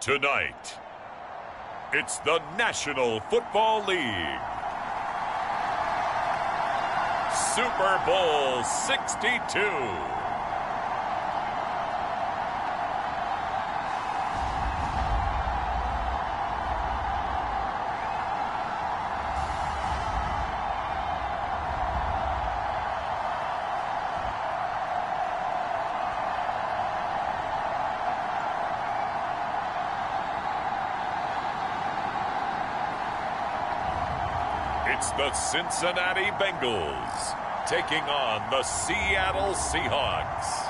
Tonight, it's the National Football League. Super Bowl 62. It's the Cincinnati Bengals taking on the Seattle Seahawks.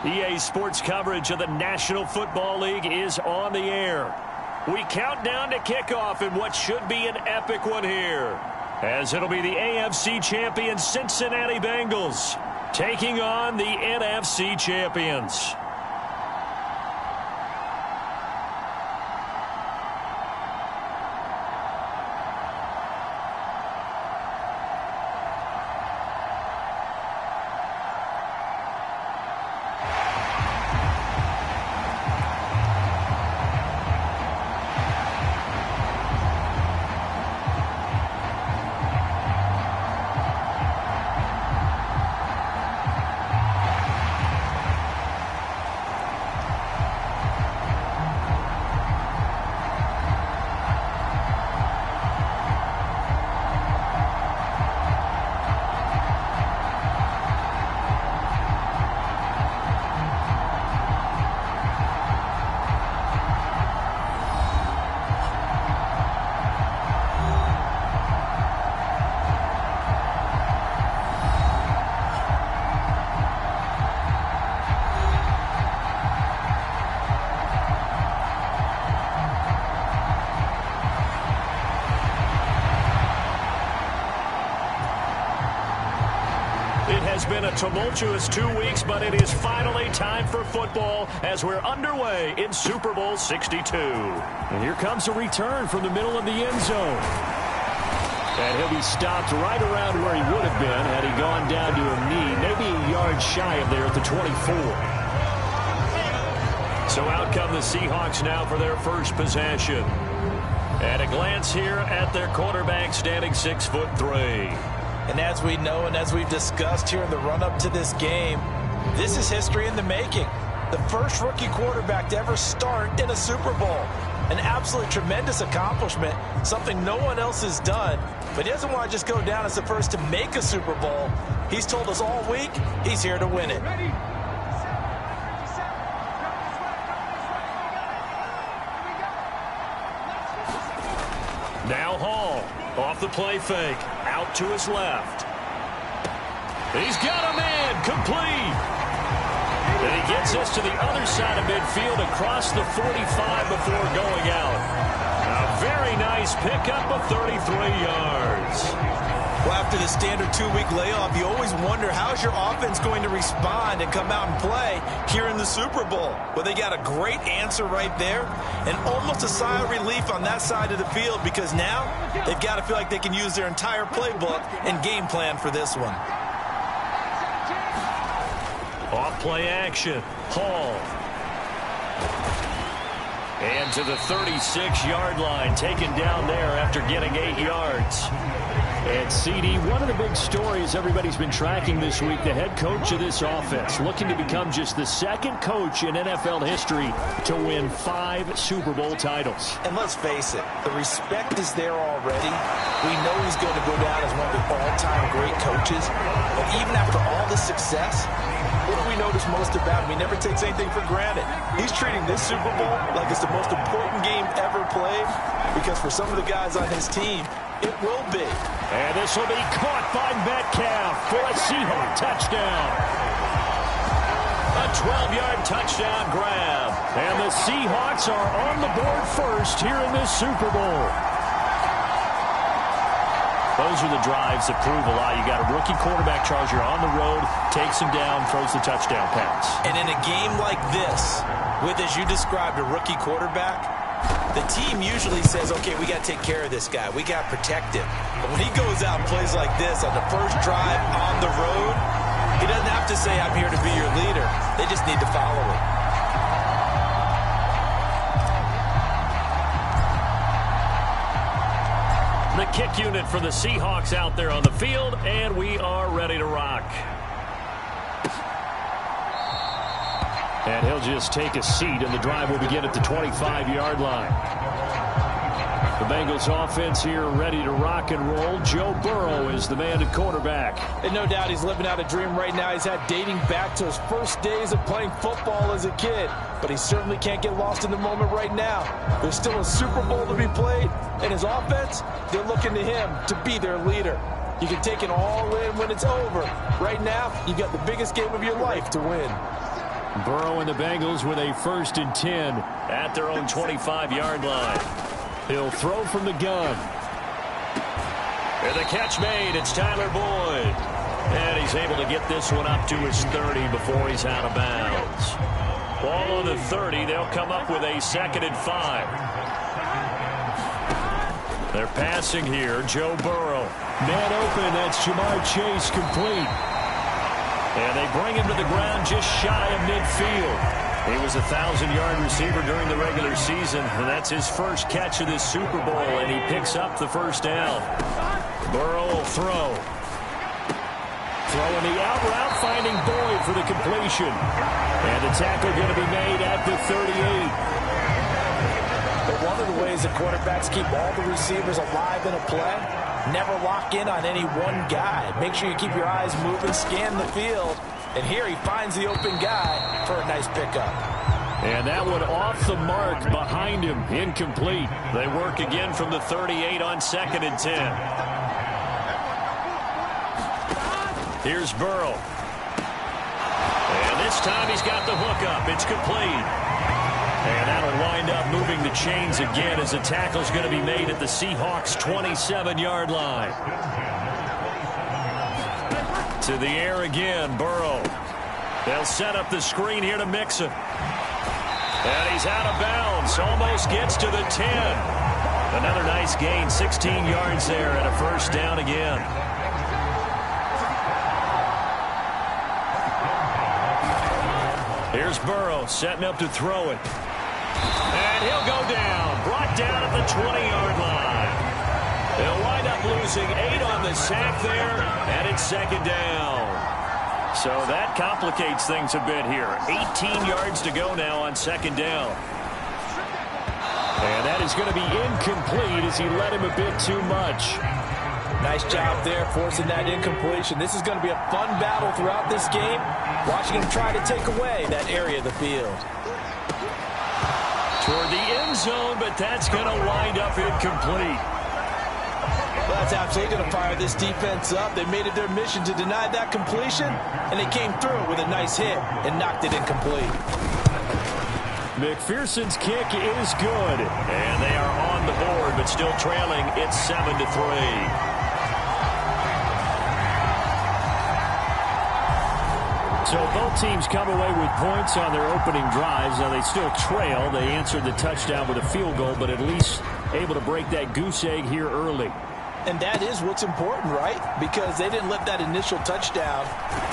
EA Sports coverage of the National Football League is on the air. We count down to kickoff in what should be an epic one here, as it'll be the AFC champion Cincinnati Bengals taking on the NFC champions. It's been a tumultuous 2 weeks, but it is finally time for football as we're underway in Super Bowl 62. And here comes a return from the middle of the end zone. And he'll be stopped right around where he would have been had he gone down to a knee, maybe a yard shy of there at the 24. So out come the Seahawks now for their first possession. At a glance here at their quarterback standing 6'3". And as we know and as we've discussed here in the run-up to this game, this is history in the making. The first rookie quarterback to ever start in a Super Bowl. An absolutely tremendous accomplishment, something no one else has done. But he doesn't want to just go down as the first to make a Super Bowl. He's told us all week he's here to win it. Now Hall, off the play fake, out to his left. He's got a man, complete. And he gets us to the other side of midfield across the 45 before going out. A very nice pickup of 33 yards. Well, after the standard 2-week layoff, you always wonder how's your offense going to respond and come out and play here in the Super Bowl. Well, they got a great answer right there and almost a sigh of relief on that side of the field because now they've got to feel like they can use their entire playbook and game plan for this one. Off play action, Hall. And to the 36-yard line, taken down there after getting 8 yards. And CD, one of the big stories everybody's been tracking this week, the head coach of this offense, looking to become just the second coach in NFL history to win 5 Super Bowl titles. And let's face it, the respect is there already. We know he's going to go down as one of the all-time great coaches. But even after all this success, what do we notice most about him? He never takes anything for granted. He's treating this Super Bowl like it's the most important game ever played because for some of the guys on his team, it will be. And this will be caught by Metcalf for a Seahawk touchdown. A 12-yard touchdown grab. And the Seahawks are on the board first here in this Super Bowl. Those are the drives that prove a lot. You got a rookie quarterback charger on the road, takes him down, throws the touchdown pass. And in a game like this, with, as you described, a rookie quarterback, the team usually says, okay, we got to take care of this guy. We got to protect him. But when he goes out and plays like this on the first drive on the road, He doesn't have to say, I'm here to be your leader. They just need to follow him. The kick unit for the Seahawks out there on the field, and we are ready to rock. And he'll just take a seat, and the drive will begin at the 25-yard line. The Bengals offense here ready to rock and roll. Joe Burrow is the man at quarterback. And no doubt he's living out a dream right now. He's had dating back to his first days of playing football as a kid. But he certainly can't get lost in the moment right now. There's still a Super Bowl to be played. And his offense, they're looking to him to be their leader. You can take it all in when it's over. Right now, you've got the biggest game of your life to win. Burrow and the Bengals with a 1st and 10 at their own 25-yard line. He'll throw from the gun. And the catch made. It's Tyler Boyd. And he's able to get this one up to his 30 before he's out of bounds. Ball on the 30. They'll come up with a 2nd and 5. They're passing here. Joe Burrow. Man open. That's Jamar Chase complete. And they bring him to the ground just shy of midfield. He was a 1,000-yard receiver during the regular season, and that's his first catch of this Super Bowl, and he picks up the first down. Burrow will throw. Throwing the out route, finding Boyd for the completion. And the tackle going to be made at the 38. But one of the ways that quarterbacks keep all the receivers alive in a play, never lock in on any one guy. Make sure you keep your eyes moving, scan the field. And here he finds the open guy for a nice pickup. And that one off the mark behind him. Incomplete. They work again from the 38 on 2nd and 10. Here's Burrow. And this time he's got the hook up. It's complete. And that'll wind up moving the chains again as the tackle's going to be made at the Seahawks' 27-yard line. To the air again, Burrow. They'll set up the screen here to mix him. And he's out of bounds. Almost gets to the 10. Another nice gain, 16 yards there and a first down again. Here's Burrow setting up to throw it. And he'll go down. Brought down at the 20-yard line. They'll wind up losing 8 on the sack there, and it's 2nd down. So that complicates things a bit here. 18 yards to go now on 2nd down. And that is going to be incomplete as he led him a bit too much. Nice job there forcing that incompletion. This is going to be a fun battle throughout this game. Watching him try to take away that area of the field. Toward the end zone, but that's going to wind up incomplete. Well, that's absolutely going to fire this defense up. They made it their mission to deny that completion, and they came through with a nice hit and knocked it incomplete. McPherson's kick is good, and they are on the board, but still trailing. It's 7-3. So both teams come away with points on their opening drives. Now they still trail. They answered the touchdown with a field goal, but at least able to break that goose egg here early. And that is what's important, right? Because they didn't let that initial touchdown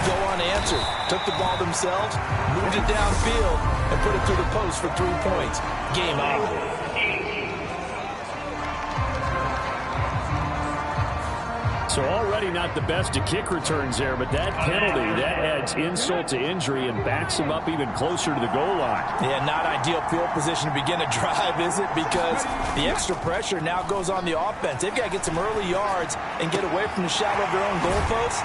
go unanswered. Took the ball themselves, moved it downfield, and put it through the post for 3 points. Game over. So already not the best of kick returns there, but that penalty, that adds insult to injury and backs him up even closer to the goal line. Yeah, not ideal field position to begin a drive, is it? Because the extra pressure now goes on the offense. They've got to get some early yards and get away from the shadow of their own goalposts.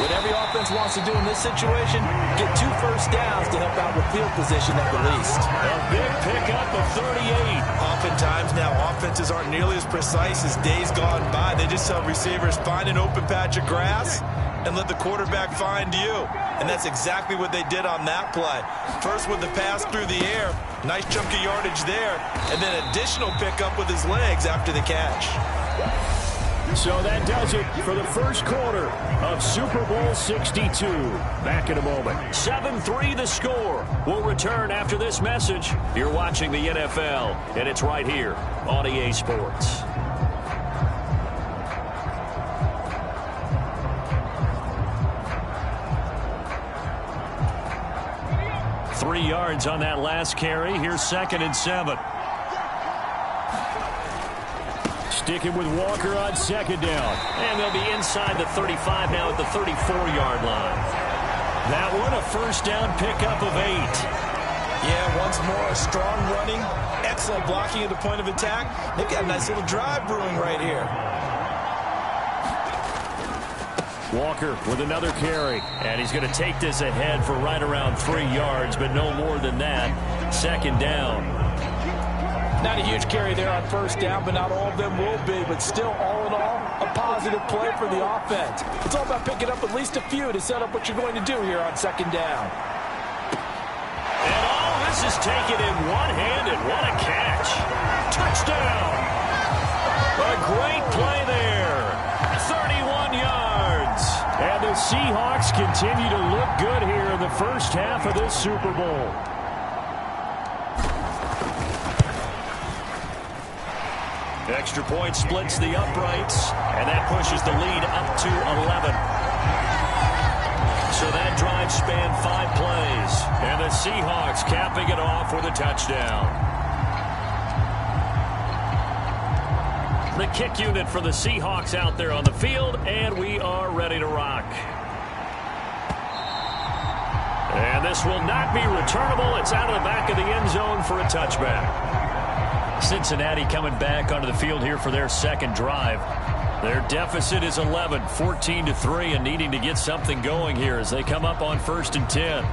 What every offense wants to do in this situation, get 2 first downs to help out with field position at the least. A big pickup of 38. Oftentimes now, offenses aren't nearly as precise as days gone by. They just tell receivers, find an open patch of grass and let the quarterback find you. And that's exactly what they did on that play. First with the pass through the air, nice chunk of yardage there, and then additional pickup with his legs after the catch. So that does it for the first quarter of Super Bowl 62. Back in a moment. 7-3 the score. We'll return after this message. You're watching the NFL, and it's right here on EA Sports. 3 yards on that last carry. Here's 2nd and 7. Sticking with Walker on 2nd down. And they'll be inside the 35 now at the 34-yard line. That one a first down pickup of 8. Yeah, once more, strong running, excellent blocking at the point of attack. They've got a nice little drive brewing right here. Walker with another carry. And he's going to take this ahead for right around 3 yards, but no more than that. 2nd down. Not a huge carry there on first down, but not all of them will be. But still, all in all, a positive play for the offense. It's all about picking up at least a few to set up what you're going to do here on 2nd down. And all this is taken in one-handed. What a catch. Touchdown. A great play there. 31 yards. And the Seahawks continue to look good here in the first half of this Super Bowl. Extra point splits the uprights, and that pushes the lead up to 11. So that drive spanned 5 plays, and the Seahawks capping it off with a touchdown. The kick unit for the Seahawks out there on the field, and we are ready to rock. And this will not be returnable. It's out of the back of the end zone for a touchback. Cincinnati coming back onto the field here for their 2nd drive. Their deficit is 11, 14-3, and needing to get something going here as they come up on 1st and 10.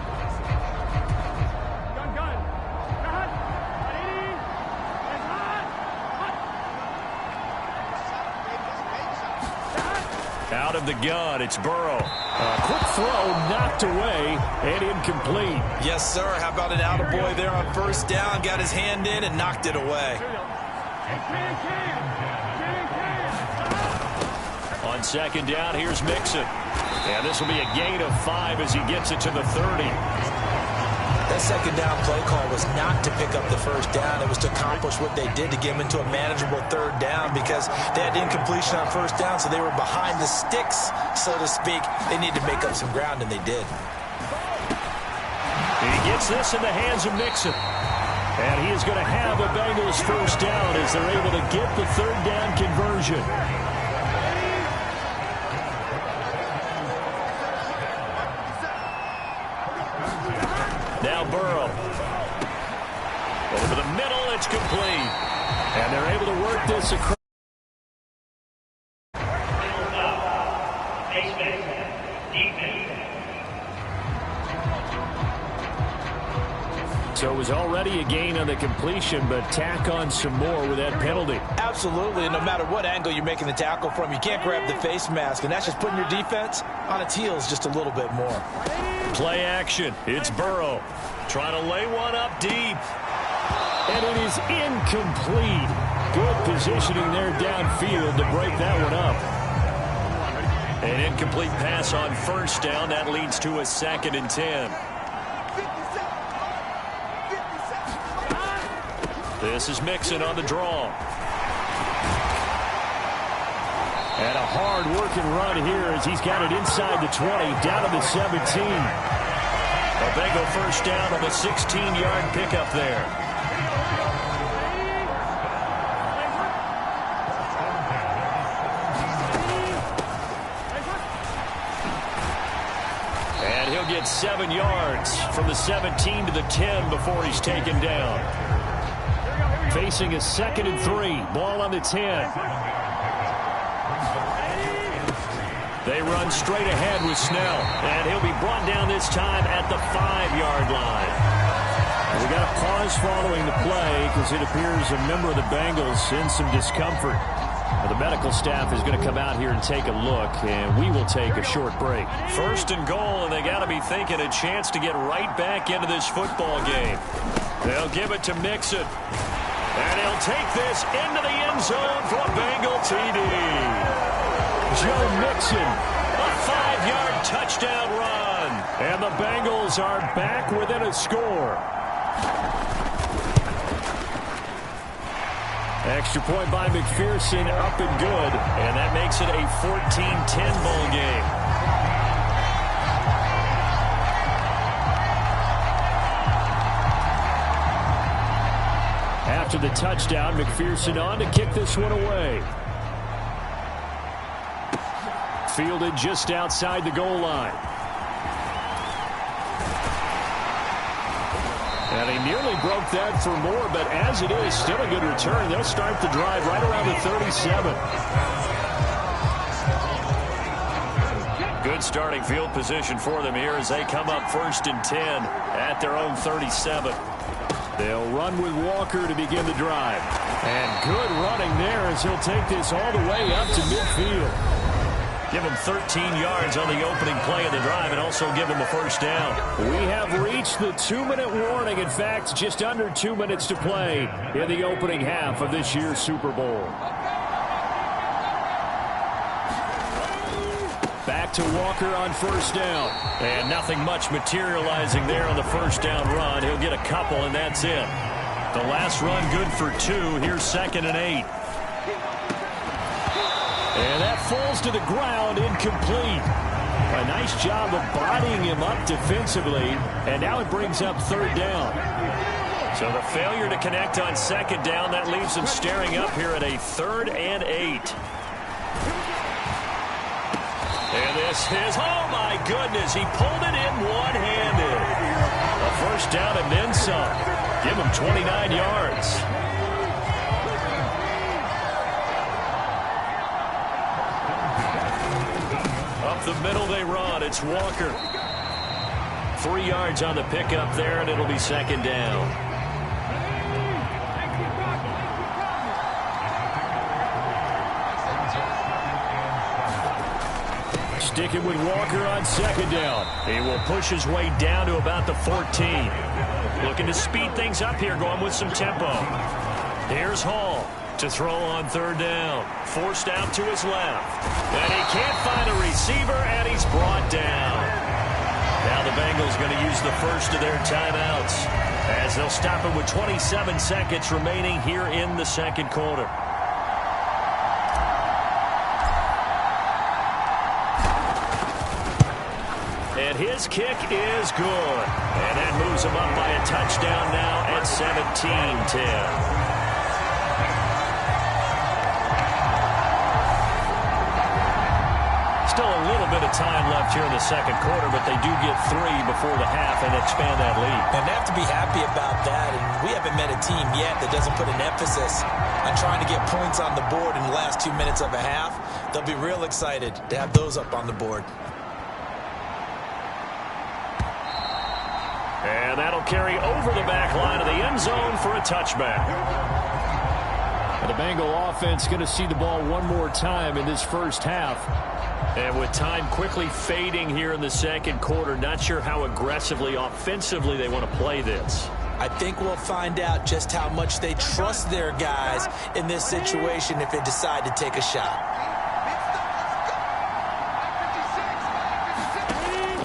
Out of the gun, it's Burrow. A quick throw knocked away and incomplete. Yes, sir. How about an attaboy there on first down? Got his hand in and knocked it away. On 2nd down, here's Mixon. And this will be a gain of 5 as he gets it to the 30. That 2nd down play call was not to pick up the first down. It was to accomplish what they did to get them into a manageable 3rd down because they had incompletion on first down, so they were behind the sticks, so to speak. They needed to make up some ground, and they did. He gets this in the hands of Mixon. And he is going to have a Bengals first down as they're able to get the 3rd down conversion. Now Burrow. Over the middle, it's complete. And they're able to work this across. So it was already a gain on the completion, but tack on some more with that penalty. Absolutely, and no matter what angle you're making the tackle from, you can't grab the face mask, and that's just putting your defense on its heels just a little bit more. Play action. It's Burrow. Trying to lay one up deep. And it is incomplete. Good positioning there downfield to break that one up. An incomplete pass on first down. That leads to a 2nd and 10. This is Mixon on the draw. And a hard-working run here as he's got it inside the 20, down to the 17. A Bengal first down on the 16-yard pickup there. And he'll get 7 yards from the 17 to the 10 before he's taken down. Facing a 2nd and 3. Ball on the 10. They run straight ahead with Snell. And he'll be brought down this time at the 5-yard line. We got a pause following the play because it appears a member of the Bengals in some discomfort. The medical staff is going to come out here and take a look, and we will take a short break. 1st and goal, and they got to be thinking a chance to get right back into this football game. They'll give it to Mixon. And he'll take this into the end zone for a Bengal TD. Joe Mixon, a 5-yard touchdown run. And the Bengals are back within a score. Extra point by McPherson, up and good. And that makes it a 14-10 ball game. After the touchdown, McPherson on to kick this one away. Fielded just outside the goal line. And he nearly broke that for more, but as it is, still a good return. They'll start the drive right around the 37. Good starting field position for them here as they come up 1st and 10 at their own 37. They'll run with Walker to begin the drive. And good running there as he'll take this all the way up to midfield. Give him 13 yards on the opening play of the drive and also give him a first down. We have reached the 2-minute warning. In fact, just under 2 minutes to play in the opening half of this year's Super Bowl. Back to Walker on first down. And nothing much materializing there on the first down run. He'll get a couple, and that's it. The last run good for 2. Here's 2nd and 8. And that falls to the ground, incomplete. A nice job of bodying him up defensively, and now it brings up 3rd down. So the failure to connect on 2nd down, that leaves him staring up here at a 3rd and 8. And this is, oh my goodness, he pulled it in one-handed. A first down and then some. Give him 29 yards. The middle they run. It's Walker. 3 yards on the pickup there, and it'll be 2nd down. Sticking with Walker on 2nd down. He will push his way down to about the 14. Looking to speed things up here, going with some tempo. Here's Hall to throw on 3rd down. Forced out to his left. And he can't find a receiver, and he's brought down. Now the Bengals going to use the first of their timeouts as they'll stop it with 27 seconds remaining here in the 2nd quarter. And his kick is good. And that moves him up by a touchdown now at 17-10. Still a little bit of time left here in the 2nd quarter, but they do get 3 before the half and expand that lead. And they have to be happy about that, and we haven't met a team yet that doesn't put an emphasis on trying to get points on the board in the last 2 minutes of a half. They'll be real excited to have those up on the board. And that'll carry over the back line of the end zone for a touchback. And the Bengal offense going to see the ball one more time in this first half. And with time quickly fading here in the 2nd quarter, not sure how aggressively, offensively they want to play this. I think we'll find out just how much they trust their guys in this situation if they decide to take a shot.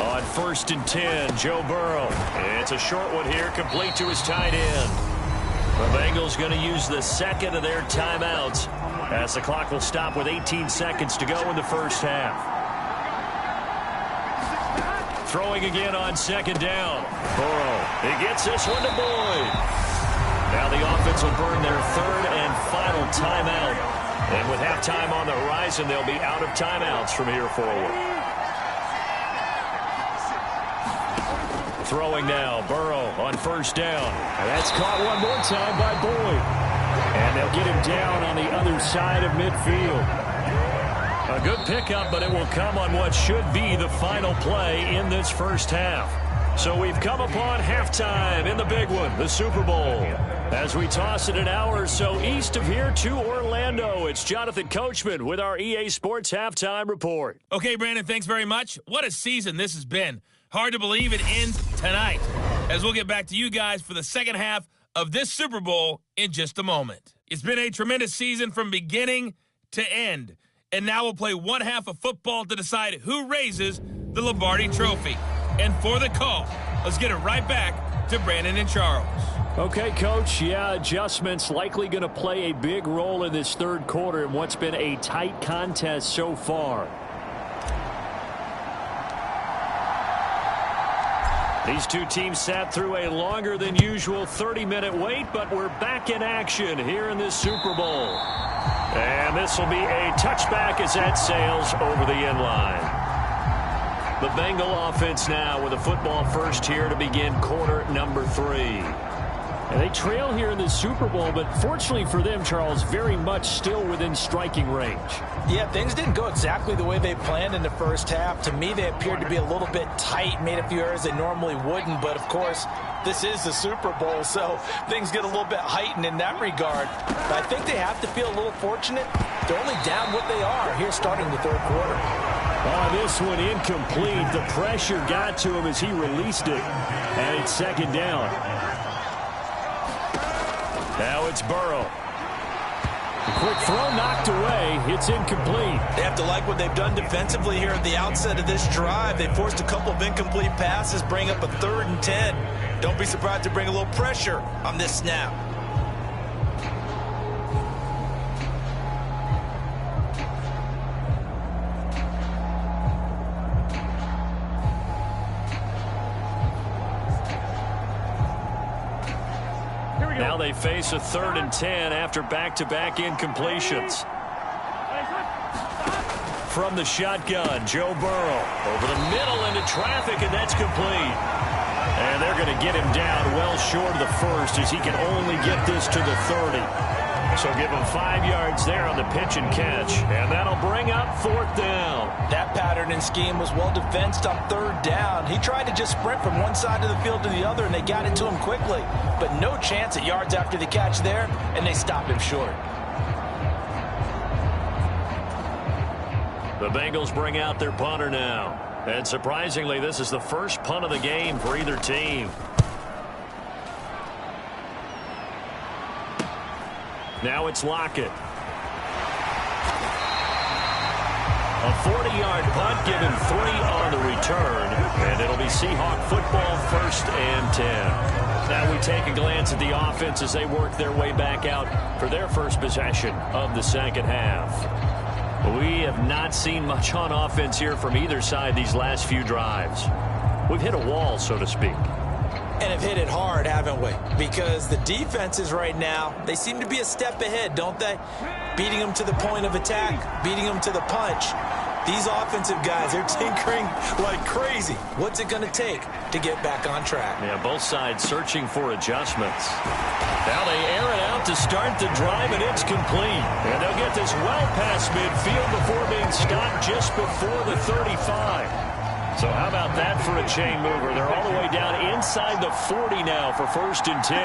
On 1st and 10, Joe Burrow. It's a short one here, complete to his tight end. The Bengals going to use the 2nd of their timeouts as the clock will stop with 18 seconds to go in the first half. Throwing again on 2nd down. Burrow, he gets this one to Boyd. Now the offense will burn their 3rd and final timeout. And with halftime on the horizon, they'll be out of timeouts from here forward. Throwing now, Burrow on 1st down. And that's caught one more time by Boyd. And they'll get him down on the other side of midfield. A good pickup, but it will come on what should be the final play in this first half. So we've come upon halftime in the big one, the Super Bowl. As we toss it an hour or so east of here to Orlando, it's Jonathan Coachman with our EA Sports Halftime Report. Okay, Brandon, thanks very much. What a season this has been. Hard to believe it ends tonight, as we'll get back to you guys for the second half of this Super Bowl in just a moment. It's been a tremendous season from beginning to end, and now we'll play one half of football to decide who raises the Lombardi Trophy. And for the call, let's get it right back to Brandon and Charles. Okay, Coach, yeah, adjustments likely going to play a big role in this 3rd quarter in what's been a tight contest so far. These two teams sat through a longer than usual 30-minute wait, but we're back in action here in this Super Bowl. And this will be a touchback as that sails over the end line. The Bengal offense now with a football first here to begin quarter number 3. And they trail here in the Super Bowl, but fortunately for them, Charles, very much still within striking range. Yeah, things didn't go exactly the way they planned in the first half. To me, they appeared to be a little bit tight, made a few errors they normally wouldn't. But, of course, this is the Super Bowl, so things get a little bit heightened in that regard. But I think they have to feel a little fortunate. They're only down what they are here starting the third quarter. Oh, this one incomplete. The pressure got to him as he released it. And it's second down. Now it's Burrow. A quick throw knocked away. It's incomplete. They have to like what they've done defensively here at the outset of this drive. They forced a couple of incomplete passes, bring up a 3rd and 10. Don't be surprised to bring a little pressure on this snap. Now they face a 3rd and 10 after back-to-back incompletions. From the shotgun, Joe Burrow over the middle into traffic, and that's complete. And they're going to get him down well short of the first as he can only get this to the 30. So give him 5 yards there on the pitch and catch, and that'll bring up 4th down. That pattern and scheme was well defensed on 3rd down. He tried to just sprint from one side of the field to the other, and they got it to him quickly. But no chance at yards after the catch there, and they stopped him short. The Bengals bring out their punter now. And surprisingly, this is the first punt of the game for either team. Now it's Lockett. A 40-yard punt, give him 3 on the return. And it'll be Seahawk football, 1st and 10. Now we take a glance at the offense as they work their way back out for their first possession of the second half. We have not seen much on offense here from either side these last few drives. We've hit a wall, so to speak. And have hit it hard, haven't we? Because the defenses right now, they seem to be a step ahead, don't they? Beating them to the point of attack, beating them to the punch. These offensive guys, they're tinkering like crazy. What's it going to take to get back on track? Yeah, both sides searching for adjustments. Now they air it out to start the drive, and it's complete. And they'll get this well past midfield before being stopped just before the 35. So how about that for a chain mover? They're all the way down inside the 40 now for 1st and 10.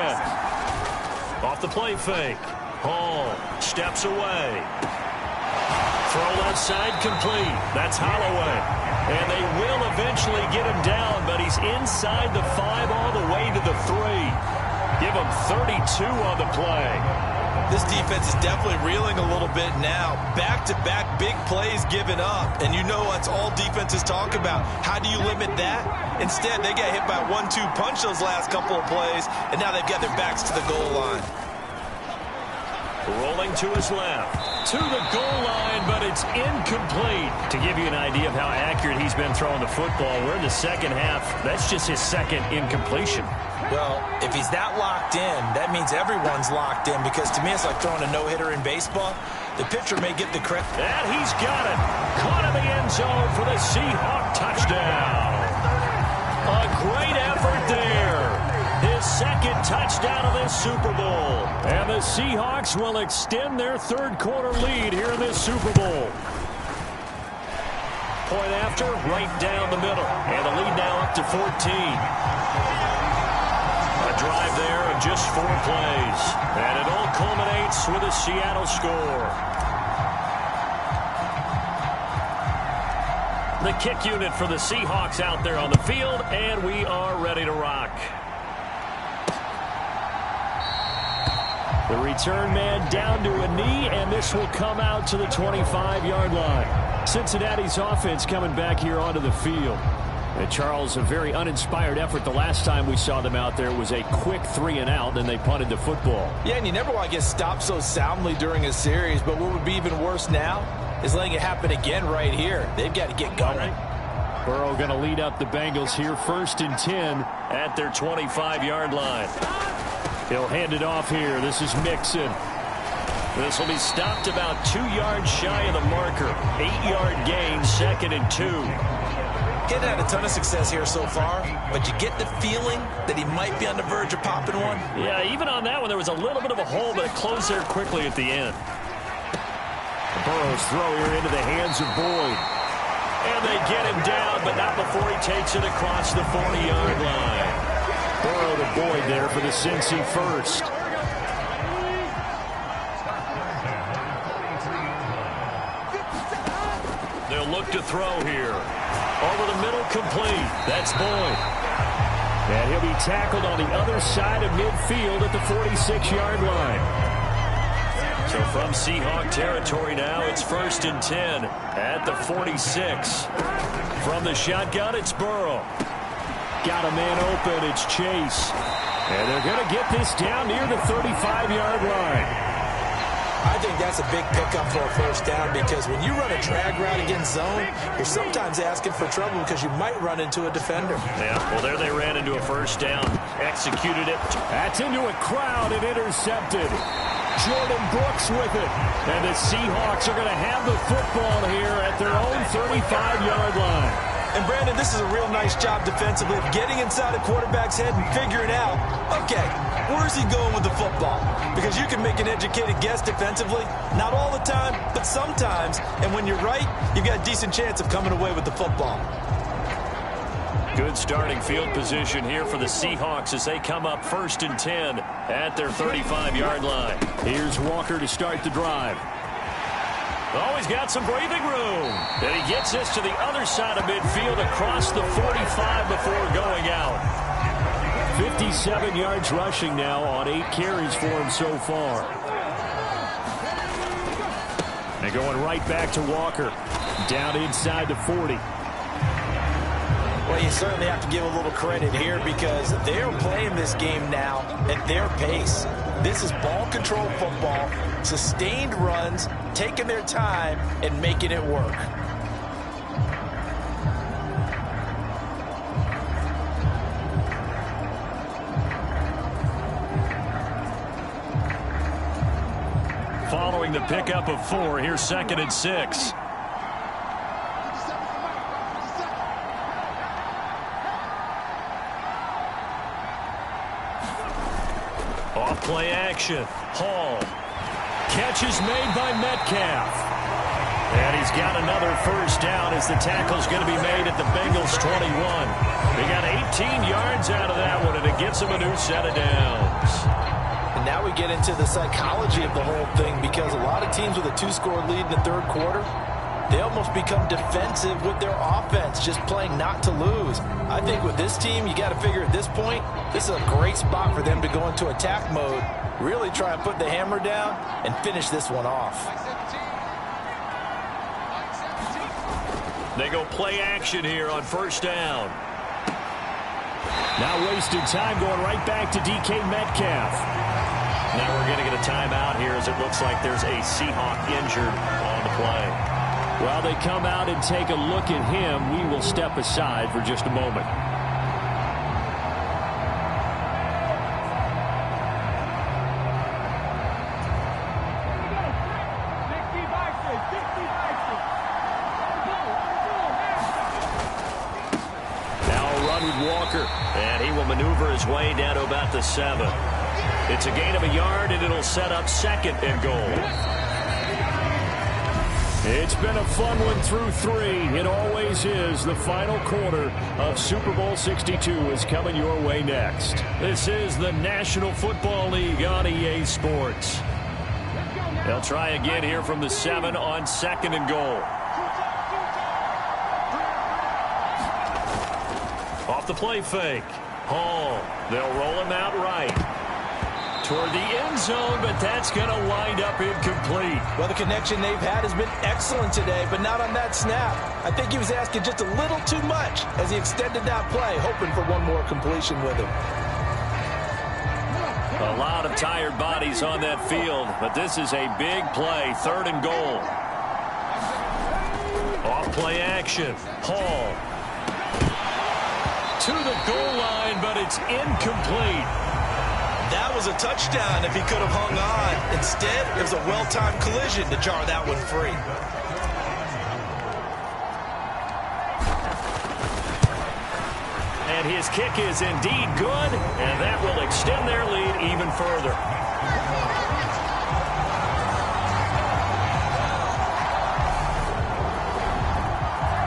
Off the play fake. Hall steps away. Throw left side complete. That's Holloway. And they will eventually get him down, but he's inside the 5 all the way to the 3. Give him 32 on the play. This defense is definitely reeling a little bit now. Back-to-back big plays given up. And you know that's all defenses talk about. How do you limit that? Instead, they got hit by a 1-2 punch those last couple of plays, and now they've got their backs to the goal line. Rolling to his left. To the goal line, but it's incomplete. To give you an idea of how accurate he's been throwing the football, we're in the second half. That's just his 2nd incompletion. Well, if he's that locked in, that means everyone's locked in, because to me it's like throwing a no-hitter in baseball. The pitcher may get the credit. And he's got it. Caught in the end zone for the Seahawk touchdown. A great effort there. His 2nd touchdown of this Super Bowl. And the Seahawks will extend their 3rd quarter lead here in this Super Bowl. Point after, right down the middle. And the lead now up to 14. A drive there of just 4 plays. And it all culminates with a Seattle score. The kick unit for the Seahawks out there on the field, and we are ready to rock. The return man down to a knee, and this will come out to the 25-yard line. Cincinnati's offense coming back here onto the field. And Charles, a very uninspired effort the last time we saw them out there. It was a quick 3 and out, then they punted the football. Yeah, and you never want to get stopped so soundly during a series, but what would be even worse now is letting it happen again right here. They've got to get going. Burrow going to lead up the Bengals here, 1st and 10 at their 25-yard line. He'll hand it off here. This is Mixon. This will be stopped about 2 yards shy of the marker. 8-yard gain, 2nd and 2. Getting had a ton of success here so far, but you get the feeling that he might be on the verge of popping one. Yeah, even on that one, there was a little bit of a hole, but it closed there quickly at the end. Burrow's throw here into the hands of Boyd. And they get him down, but not before he takes it across the 40-yard line. Burrow to Boyd there for the Cincy first. They'll look to throw here. Over the middle, complete. That's Boyd. And he'll be tackled on the other side of midfield at the 46-yard line. So from Seahawk territory now, it's 1st and 10 at the 46. From the shotgun, it's Burrow. Got a man open. It's Chase. And they're going to get this down near the 35-yard line. I think that's a big pickup for a first down because when you run a drag route against zone, you're sometimes asking for trouble because you might run into a defender. Yeah, well, there they ran into a first down. Executed it. That's into a crowd and intercepted. Jordan Brooks with it. And the Seahawks are going to have the football here at their own 35-yard line. And, Brandon, this is a real nice job defensively of getting inside a quarterback's head and figuring out, okay, where's he going with the football? Because you can make an educated guess defensively, not all the time, but sometimes. And when you're right, you've got a decent chance of coming away with the football. Good starting field position here for the Seahawks as they come up 1st and 10 at their 35-yard line. Here's Walker to start the drive. Oh, he's got some breathing room. And he gets this to the other side of midfield across the 45 before going out. 57 yards rushing now on 8 carries for him so far. And going right back to Walker. Down inside the 40. Well, you certainly have to give a little credit here because they're playing this game now at their pace. This is ball control football, sustained runs, taking their time and making it work. Following the pickup of 4, here's 2nd and 6. Off play action. Hall. Catch is made by Metcalf. And he's got another first down as the tackle's going to be made at the Bengals 21. They got 18 yards out of that one, and it gets them a new set of downs. And now we get into the psychology of the whole thing because a lot of teams with a 2-score lead in the third quarter, they almost become defensive with their offense, just playing not to lose. I think with this team, you got to figure at this point, this is a great spot for them to go into attack mode, really try and put the hammer down and finish this one off. They go play action here on first down. Now wasted time going right back to DK Metcalf. Now we're going to get a timeout here as it looks like there's a Seahawk injured on the play. While they come out and take a look at him, we will step aside for just a moment. Now a run with Walker, and he will maneuver his way down to about the 7. It's a gain of a yard, and it'll set up 2nd and goal. It's been a fun one through 3. It always is. The final quarter of Super Bowl 62 is coming your way next. This is the National Football League on EA Sports. They'll try again here from the 7 on 2nd and goal. Off the play fake. Hall. They'll roll him out right. Toward the end zone, but that's going to wind up incomplete. Well, the connection they've had has been excellent today, but not on that snap. I think he was asking just a little too much as he extended that play, hoping for one more completion with him. A lot of tired bodies on that field, but this is a big play, 3rd and goal. Off play action. Hall. to the goal line, but it's incomplete. That was a touchdown if he could have hung on. Instead, it was a well-timed collision to jar that one free. And his kick is indeed good, and that will extend their lead even further.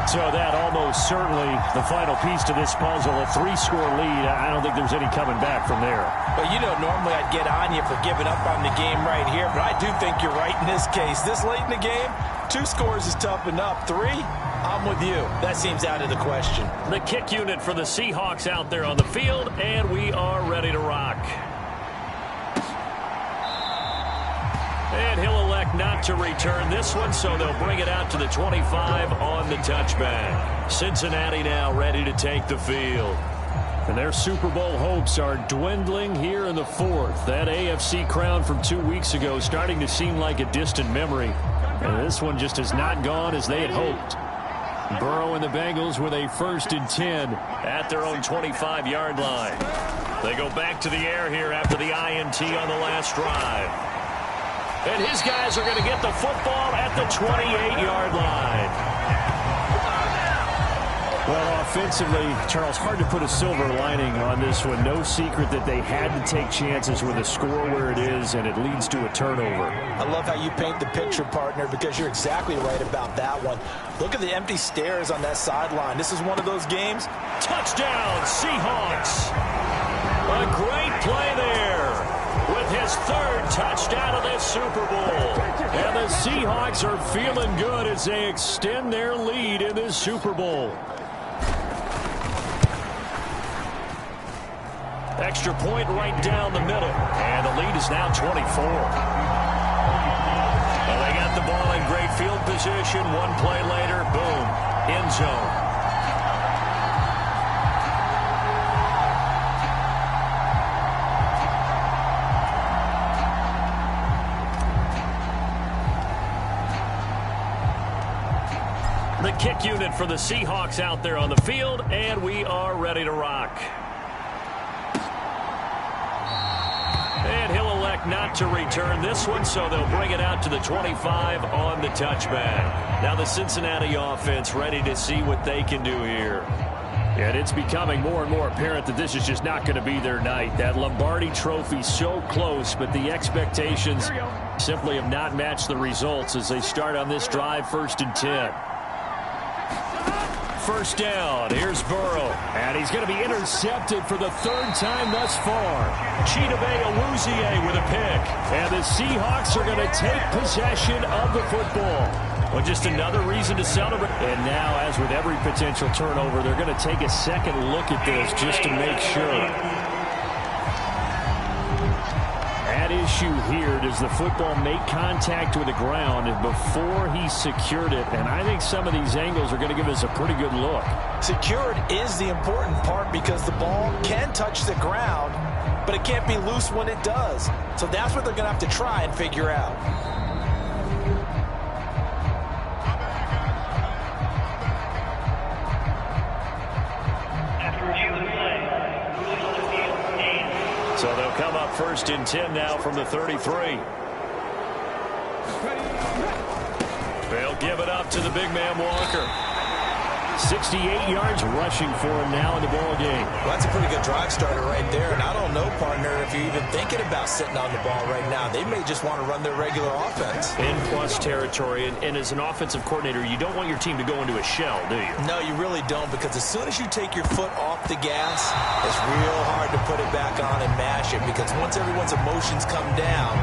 So that almost certainly the final piece to this puzzle, a 3-score lead. I don't think there's any coming back from there. But, you know, normally I'd get on you for giving up on the game right here, but I do think you're right in this case. This late in the game, 2 scores is tough enough. 3, I'm with you. That seems out of the question. The kick unit for the Seahawks out there on the field, and we are ready to rock. And he'll elect not to return this one, so they'll bring it out to the 25 on the touchback. Cincinnati now ready to take the field. And their Super Bowl hopes are dwindling here in the 4th. That AFC crown from 2 weeks ago starting to seem like a distant memory. And this one just has not gone as they had hoped. Burrow and the Bengals with a 1st and 10 at their own 25-yard line. They go back to the air here after the INT on the last drive. And his guys are going to get the football at the 28-yard line. Well, offensively, Charles, hard to put a silver lining on this one. No secret that they had to take chances with a score where it is, and it leads to a turnover. I love how you paint the picture, partner, because you're exactly right about that one. Look at the empty stares on that sideline. This is one of those games. Touchdown, Seahawks. A great play there with his 3rd touchdown of this Super Bowl. And the Seahawks are feeling good as they extend their lead in this Super Bowl. Extra point right down the middle. And the lead is now 24. Well, they got the ball in great field position. One play later, boom, end zone. The kick unit for the Seahawks out there on the field, and we are ready to rock. And he'll elect not to return this one, so they'll bring it out to the 25 on the touchback. Now the Cincinnati offense ready to see what they can do here. And it's becoming more and more apparent that this is just not going to be their night. That Lombardi trophy so close, but the expectations simply have not matched the results as they start on this drive, 1st and 10. 1st down. Here's Burrow. And he's going to be intercepted for the 3rd time thus far. Chidobe Awuzie with a pick. And the Seahawks are going to take possession of the football. Well, just another reason to celebrate. And now, as with every potential turnover, they're going to take a second look at this just to make sure. At issue here, does the football make contact with the ground before he secured it? And I think some of these angles are going to give us a pretty good look. Secured is the important part because the ball can touch the ground, but it can't be loose when it does. So that's what they're going to have to try and figure out. So they'll come up 1st and 10 now from the 33. They'll give it up to the big man Walker. 68 yards rushing for him now in the ball game. Well, that's a pretty good drive starter right there. And I don't know, partner, if you're even thinking about sitting on the ball right now. They may just want to run their regular offense. In plus territory. And as an offensive coordinator, you don't want your team to go into a shell, do you? No, you really don't, because as soon as you take your foot off the gas, it's real hard to put it back on and mash it, because once everyone's emotions come down,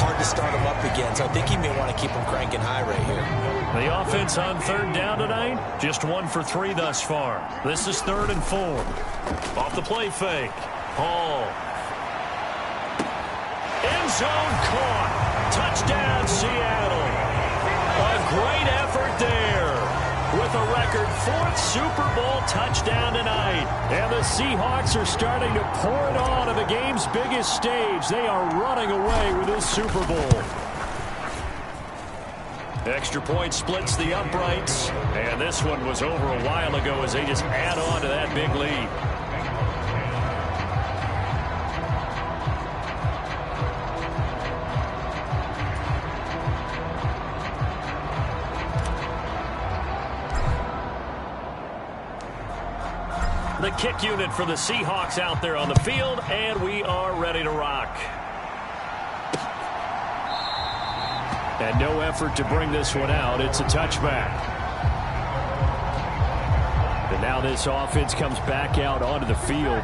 hard to start them up again. So I think he may want to keep them cranking high right here. The offense on 3rd down tonight, just 1 for 3 thus far. This is 3rd and 4. Off the play fake. Hall. End zone caught. Touchdown, Seattle. A great effort there with a record 4th Super Bowl touchdown tonight. And the Seahawks are starting to pour it on the game's biggest stage. They are running away with this Super Bowl. Extra point splits the uprights. And this one was over a while ago as they just add on to that big lead. The kick unit for the Seahawks out there on the field, and we are ready to rock. And no effort to bring this one out. It's a touchback. And now this offense comes back out onto the field.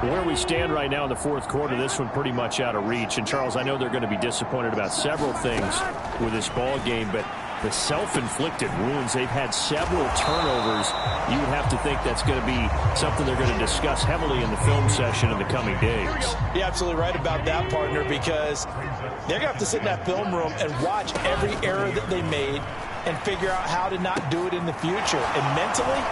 Where we stand right now in the fourth quarter, this one pretty much out of reach. And, Charles, I know they're going to be disappointed about several things with this ball game, but the self-inflicted wounds, they've had several turnovers. You would have to think that's going to be something they're going to discuss heavily in the film session in the coming days. You're absolutely right about that, partner, because they're going to have to sit in that film room and watch every error that they made and figure out how to not do it in the future. And mentally,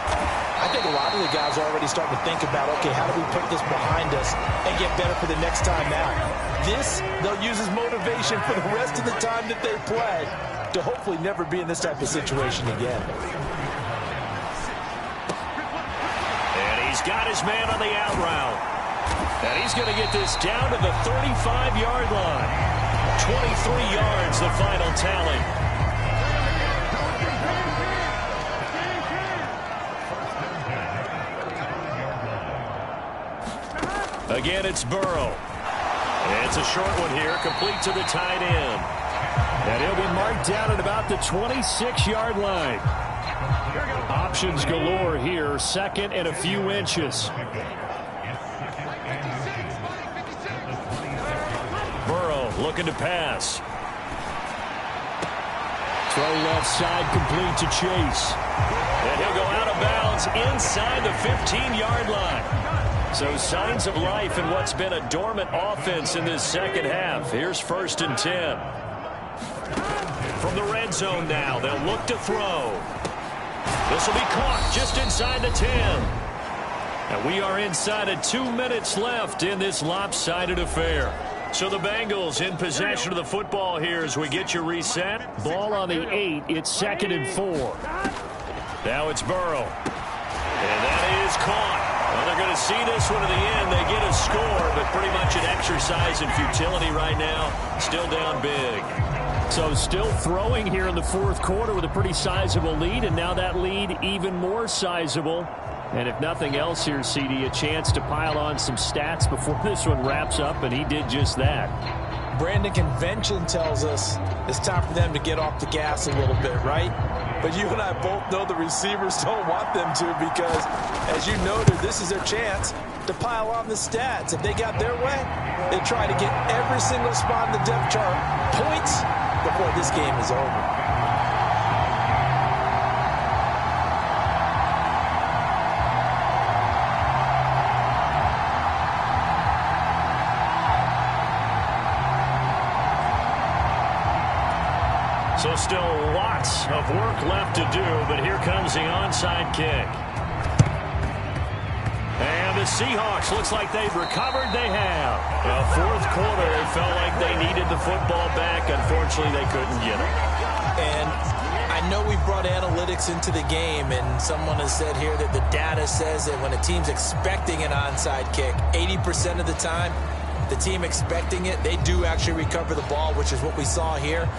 I think a lot of the guys are already starting to think about, okay, how do we put this behind us and get better for the next time out? This, they'll use as motivation for the rest of the time that they play to hopefully never be in this type of situation again. And he's got his man on the out route. And he's going to get this down to the 35-yard line. 23 yards, the final tally. Again, it's Burrow. It's a short one here, complete to the tight end. And he'll be marked down at about the 26-yard line. Options galore here, second and a few inches. Burrow looking to pass. Throw left side, complete to Chase. And he'll go out of bounds inside the 15-yard line. So signs of life in what's been a dormant offense in this second half. Here's 1st and 10. From the red zone now, they'll look to throw. This will be caught just inside the 10. And we are inside of 2 minutes left in this lopsided affair. So the Bengals in possession of the football here as we get you reset. Ball on the 8. It's 2nd and 4. Now it's Burrow. And that is caught. Well, they're going to see this one to the end. They get a score, but pretty much an exercise in futility right now. Still down big. So still throwing here in the fourth quarter with a pretty sizable lead, and now that lead even more sizable. And if nothing else here, CD, a chance to pile on some stats before this one wraps up, and he did just that. Brandon, convention tells us it's time for them to get off the gas a little bit, right? But you and I both know the receivers don't want them to because, as you noted, this is their chance to pile on the stats. If they got their way, they try to get every single spot in the depth chart points before this game is over. So still lots of work left to do, but here comes the onside kick. And the Seahawks, looks like they've recovered. They have. The fourth quarter, it felt like they needed the football back. Unfortunately, they couldn't get it. And I know we brought analytics into the game, and someone has said here that the data says that when a team's expecting an onside kick, 80% of the time, the team expecting it, they do actually recover the ball, which is what we saw here.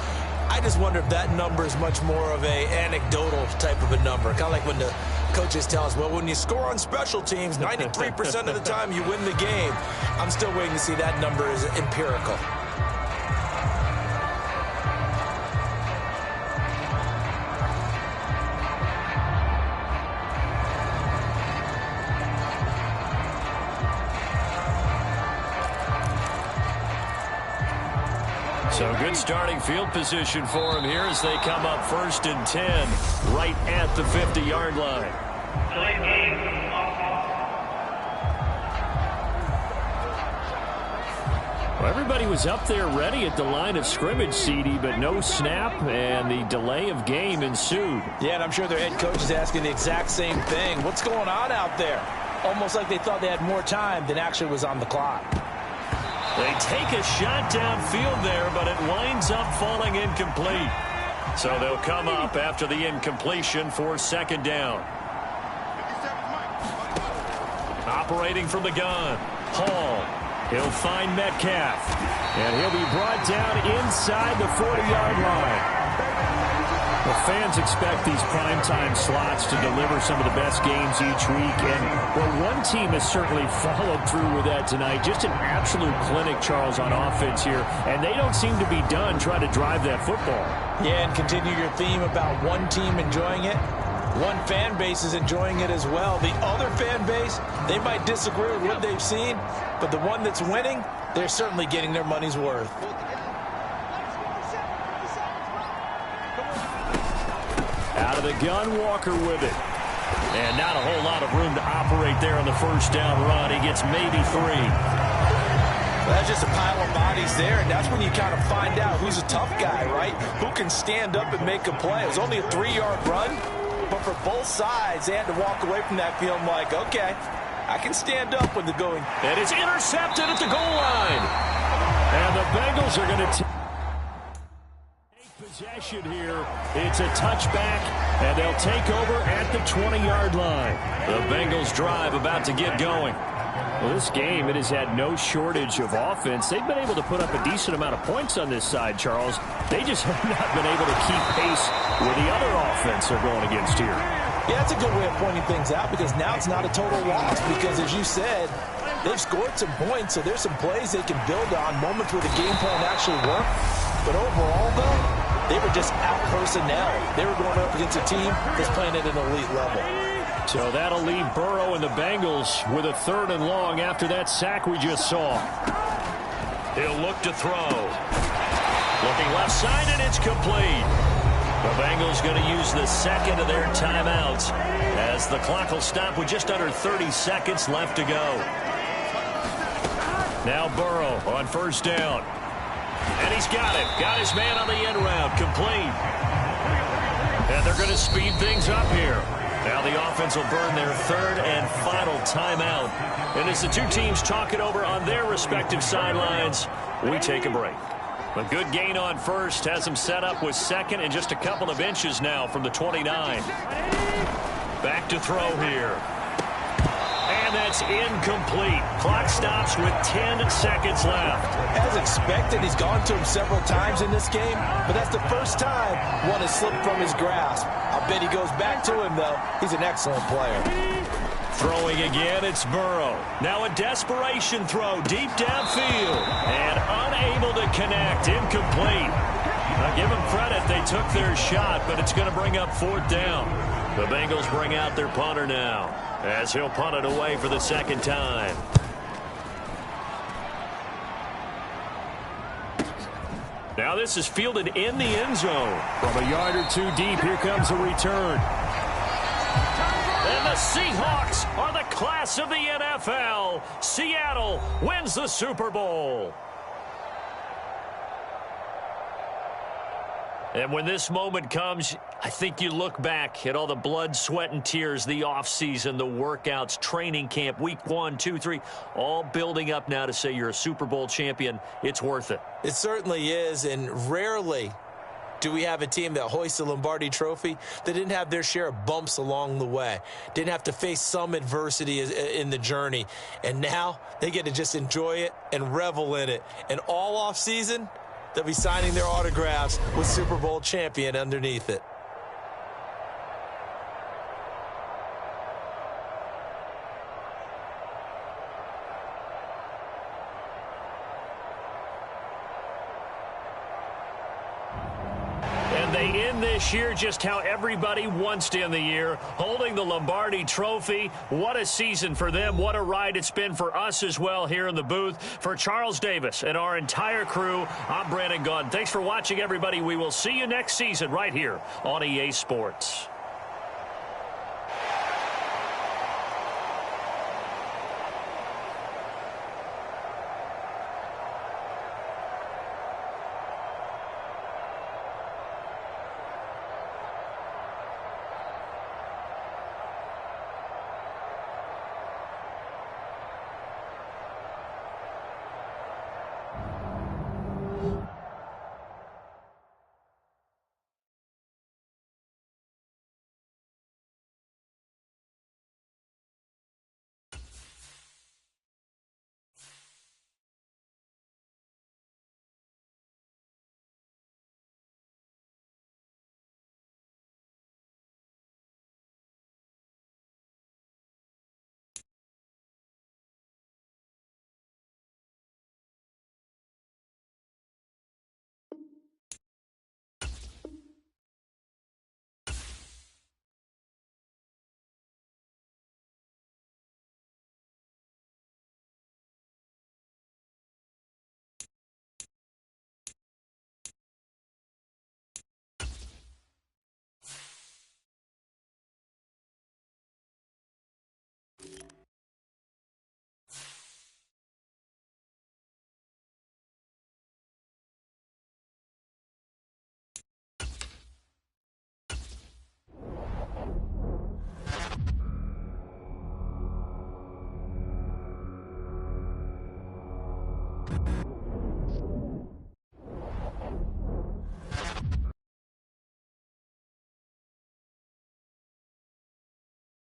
I just wonder if that number is much more of a anecdotal type of a number. Kind of like when the coaches tell us, well, when you score on special teams, 93% of the time you win the game. I'm still waiting to see that number is empirical. So good starting field position for him here as they come up 1st and 10 right at the 50-yard line. Well, everybody was up there ready at the line of scrimmage, CD, but no snap, and the delay of game ensued. Yeah, and I'm sure their head coach is asking the exact same thing. What's going on out there? Almost like they thought they had more time than actually was on the clock. They take a shot downfield there, but it winds up falling incomplete. So they'll come up after the incompletion for second down. Operating from the gun, Hall. He'll find Metcalf. And he'll be brought down inside the 40-yard line. The fans expect these primetime slots to deliver some of the best games each week. And, well, one team has certainly followed through with that tonight. Just an absolute clinic, Charles, on offense here. And they don't seem to be done trying to drive that football. Yeah, and continue your theme about one team enjoying it. One fan base is enjoying it as well. The other fan base, they might disagree with what they've seen, but the one that's winning, they're certainly getting their money's worth. Out of the gun, Walker with it. And not a whole lot of room to operate there on the first down run. He gets maybe 3. Well, that's just a pile of bodies there, and that's when you kind of find out who's a tough guy, right? Who can stand up and make a play. It was only a 3-yard run, but for both sides, they had to walk away from that feeling like, okay, I can stand up when they're going. And it's intercepted at the goal line. And the Bengals are going to take possession here. It's a touchback, and they'll take over at the 20-yard line. The Bengals drive about to get going. Well, this game, it has had no shortage of offense. They've been able to put up a decent amount of points on this side, Charles. They just have not been able to keep pace with the other offense they're going against here. Yeah, that's a good way of pointing things out because now it's not a total loss because, as you said, they've scored some points, so there's some plays they can build on, moments where the game plan actually worked. But overall, though, they were just out-personnel. They were going up against a team that's playing at an elite level. So that'll leave Burrow and the Bengals with a 3rd and long after that sack we just saw. He'll look to throw. Looking left side, and it's complete. The Bengals going to use the second of their timeouts as the clock will stop with just under 30 seconds left to go. Now Burrow on first down. And he's got it. Got his man on the end route. Complete. And they're going to speed things up here. Now the offense will burn their 3rd and final timeout. And as the two teams talk it over on their respective sidelines, we take a break. A good gain on first has them set up with second and just a couple of inches now from the 29. Back to throw here. And that's incomplete. Clock stops with 10 seconds left. As expected, he's gone to him several times in this game, but that's the first time one has slipped from his grasp. I'll bet he goes back to him, though. He's an excellent player. Throwing again, it's Burrow. Now a desperation throw deep downfield. And unable to connect. Incomplete. Now give them credit. They took their shot, but it's going to bring up 4th down. The Bengals bring out their punter now, as he'll punt it away for the second time. Now this is fielded in the end zone. From a yard or 2 deep, here comes a return. And the Seahawks are the class of the NFL. Seattle wins the Super Bowl. And when this moment comes, I think you look back at all the blood, sweat, and tears, the offseason, the workouts, training camp, week 1, 2, 3, all building up now to say you're a Super Bowl champion. It's worth it. It certainly is, and rarely do we have a team that hoists the Lombardi Trophy that didn't have their share of bumps along the way, didn't have to face some adversity in the journey, and now they get to just enjoy it and revel in it. And all offseason, they'll be signing their autographs with Super Bowl champion underneath it. And they end this year just how everybody wants to end the year, holding the Lombardi Trophy. What a season for them. What a ride it's been for us as well here in the booth. For Charles Davis and our entire crew, I'm Brandon Gaudin. Thanks for watching, everybody. We will see you next season right here on EA Sports.